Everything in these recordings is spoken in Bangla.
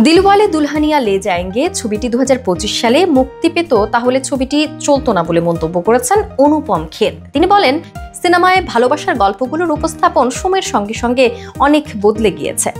দিলওয়ালে দুলহানিয়া লে যায়েঙ্গে ছবিটি 2025 সালে মুক্তি পেত তাহলে ছবিটি চলতো না বলে মন্তব্য করেছেন অনুপম খের। তিনি বলেন, সিনেমায় ভালোবাসার গল্পগুলোর উপস্থাপন সময়ের সঙ্গে সঙ্গে অনেক বদলে গিয়েছে।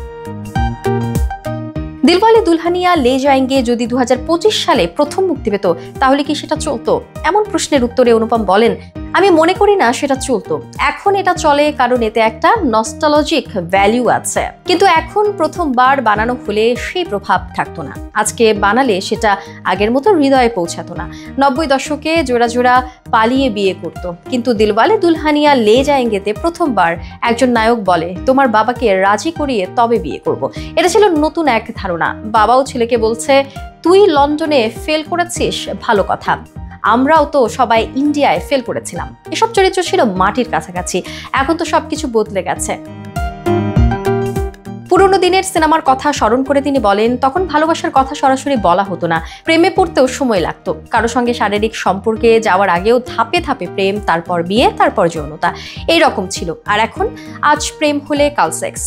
দিলওয়ালে দুলহানিয়া লে যায়েঙ্গে যদি 2025 সালে প্রথম মুক্তি পেত তাহলে কি সেটা চলতো? এমন প্রশ্নের উত্তরে অনুপম বলেন, আমি মনে করি না সেটা চলতো। এখন এটা চলে কারণ এতে একটা নস্টালজিক ভ্যালু আছে, কিন্তু এখন প্রথমবার বানানো হলে সেই প্রভাব থাকতো না। আজকে বানালে সেটা আগের মতো হৃদয়ে পৌঁছাতো না। 90 দশকে জোড়া জোড়া পালিয়ে বিয়ে করত, কিন্তু দিলওয়ালে দুলহানিয়া লে যায়েঙ্গেতে প্রথমবার একজন নায়ক বলে, তোমার বাবাকে রাজি করিয়ে তবে বিয়ে করব। এটা ছিল নতুন এক ধারণা। বাবাও ছেলেকে বলছে, তুই লন্ডনে ফেল করেছিস, ভালো কথা, আমরাও তো সবাই ইন্ডিয়ায় ফেল করেছিলাম। এসব চরিত্র ছিল মাটির কাছাকাছি। এখন তো সবকিছু বদলে গেছে। পুরোনো দিনের সিনেমার কথা স্মরণ করে তিনি বলেন, তখন ভালোবাসার কথা সরাসরি বলা হতো না, প্রেমে পড়তেও সময় লাগতো। কারো সঙ্গে শারীরিক সম্পর্কে যাওয়ার আগেও ধাপে ধাপে প্রেম, তারপর বিয়ে, তারপর যৌনতা, এইরকম ছিল। আর এখন আজ প্রেম হলে কাল সেক্স।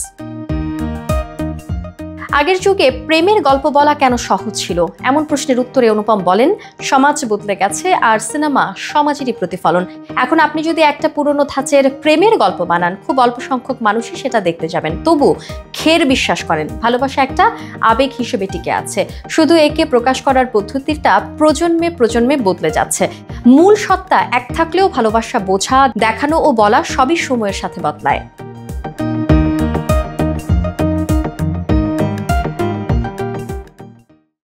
আগের যুগে প্রেমের গল্প বলা কেন সহজ ছিল? এমন প্রশ্নের উত্তরে অনুপম বলেন, সমাজ বদলে গেছে আর সিনেমা সমাজেরই প্রতিফলন। এখন আপনি যদি একটা পুরনো ধাঁচের প্রেমের গল্প বানান, খুব অল্প সংখ্যক মানুষই সেটা দেখতে যাবেন। তবু খের বিশ্বাস করেন, ভালোবাসা একটা আবেগ হিসেবে টিকে আছে। শুধু একে প্রকাশ করার পদ্ধতিটা প্রজন্মে প্রজন্মে বদলে যাচ্ছে। মূল সত্তা এক থাকলেও ভালোবাসা বোঝা, দেখানো ও বলা সবই সময়ের সাথে বদলায়।